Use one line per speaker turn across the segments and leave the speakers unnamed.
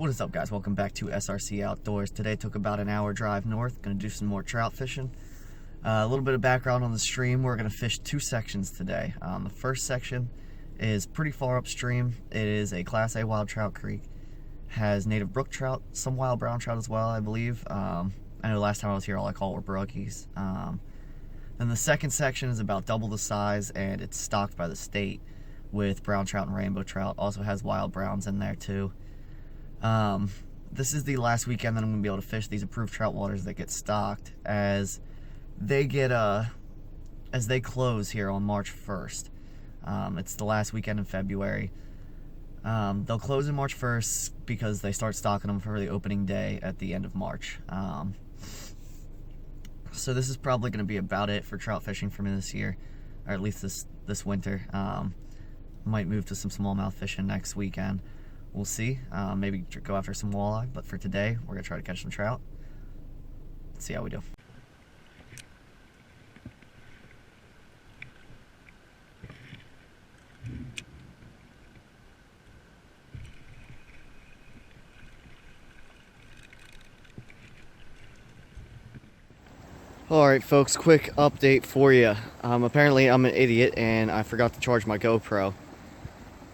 What is up, guys? Welcome back to SRC Outdoors. Today took about an hour drive north. Gonna do some more trout fishing. A little bit of background on the stream. We're gonna fish two sections today. The first section is pretty far upstream. It is a Class A wild trout creek. Has native brook trout, some wild brown trout as well, I believe. I know last time I was here all I caught were brookies. Then the second section is about double the size, and it's stocked by the state with brown trout and rainbow trout. Also has wild browns in there too. This is the last weekend that I'm going to be able to fish these approved trout waters that get stocked, as they get as they close here on March 1st. It's the last weekend in February. They'll close on March 1st because they start stocking them for the opening day at the end of March. So this is probably going to be about it for trout fishing for me this year, or at least this winter. Might move to some smallmouth fishing next weekend. We'll see. Maybe go after some walleye, but for today, we're going to try to catch some trout. Let's see how we do. Alright folks, quick update for you. Apparently I'm an idiot and I forgot to charge my GoPro.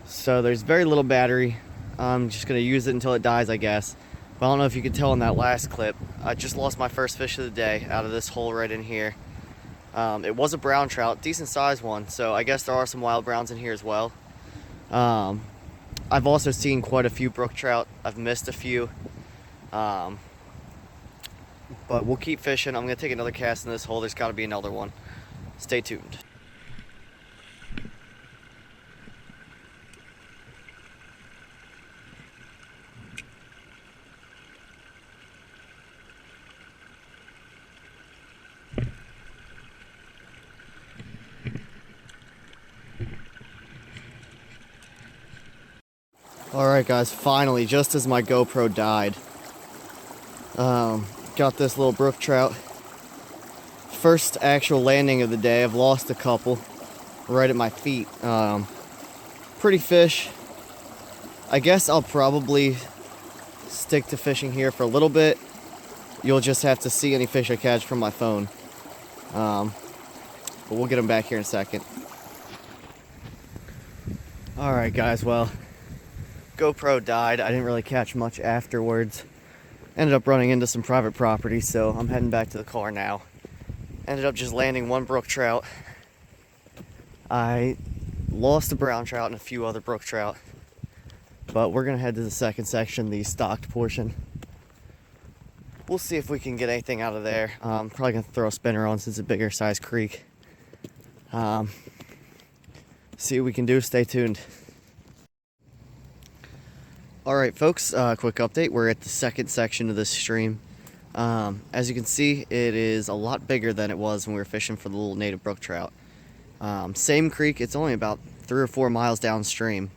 So there's very little battery. I'm just going to use it until it dies, I guess. But I don't know if you could tell in that last clip, I just lost my first fish of the day out of this hole right in here. It was a brown trout, decent sized one, so I guess there are some wild browns in here as well. I've also seen quite a few brook trout. I've missed a few. But we'll keep fishing. I'm going to take another cast in this hole. There's got to be another one. Stay tuned. Alright guys, finally, just as my GoPro died, got this little brook trout. First actual landing of the day. I've lost a couple right at my feet. Pretty fish. I guess I'll probably stick to fishing here for a little bit. You'll just have to see any fish I catch from my phone. But we'll get them back here in a second. Alright guys, well, GoPro died. I didn't really catch much afterwards. Ended up running into some private property, so I'm heading back to the car now. Ended up just landing one brook trout. I lost a brown trout and a few other brook trout. But we're going to head to the second section, the stocked portion. We'll see if we can get anything out of there. Probably going to throw a spinner on since it's a bigger size creek. See what we can do. Stay tuned. Alright folks, quick update. We're at the second section of this stream. As you can see, it is a lot bigger than it was when we were fishing for the little native brook trout. Same creek, it's only about 3 or 4 miles downstream,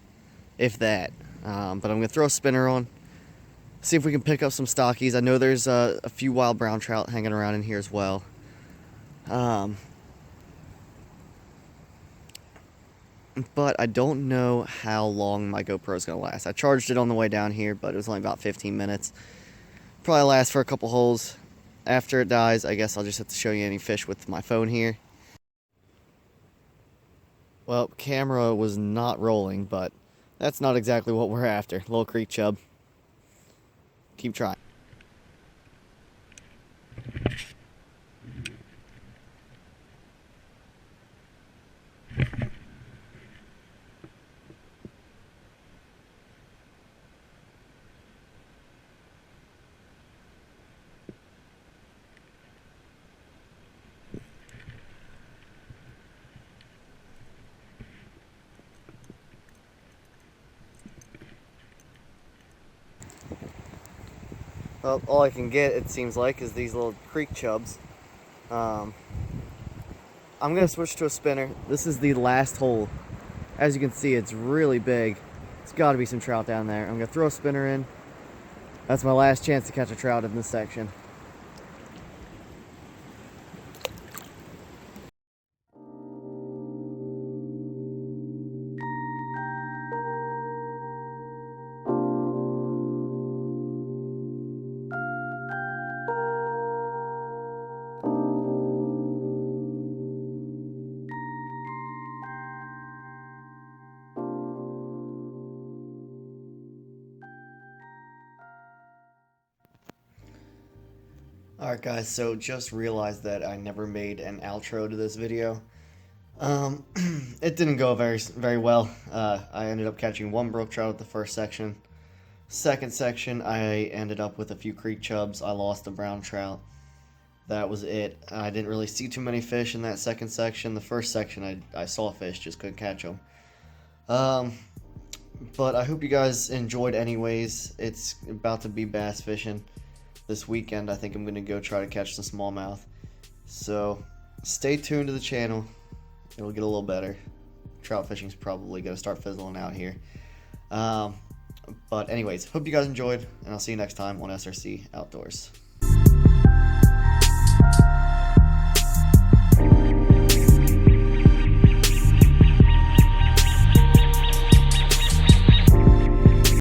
if that. But I'm going to throw a spinner on, see if we can pick up some stockies. I know there's a few wild brown trout hanging around in here as well. But I don't know how long my GoPro is going to last. I charged it on the way down here, but it was only about 15 minutes. Probably last for a couple holes. After it dies, I guess I'll just have to show you any fish with my phone here. Well, camera was not rolling, but that's not exactly what we're after. Little creek chub. Keep trying. Well, all I can get, it seems like, is these little creek chubs. I'm going to switch to a spinner. This is the last hole. As you can see, it's really big. It's got to be some trout down there. I'm going to throw a spinner in. That's my last chance to catch a trout in this section. Alright guys, so just realized that I never made an outro to this video. It didn't go very well. I ended up catching one brook trout at the first section. Second section, I ended up with a few creek chubs. I lost a brown trout. That was it. I didn't really see too many fish in that second section. The first section, I saw fish, just couldn't catch them. But I hope you guys enjoyed anyways. It's about to be bass fishing this weekend. I think I'm going to go try to catch some smallmouth. So stay tuned to the channel. It'll get a little better. Trout fishing's probably going to start fizzling out here. But anyways, hope you guys enjoyed, and I'll see you next time on SRC Outdoors.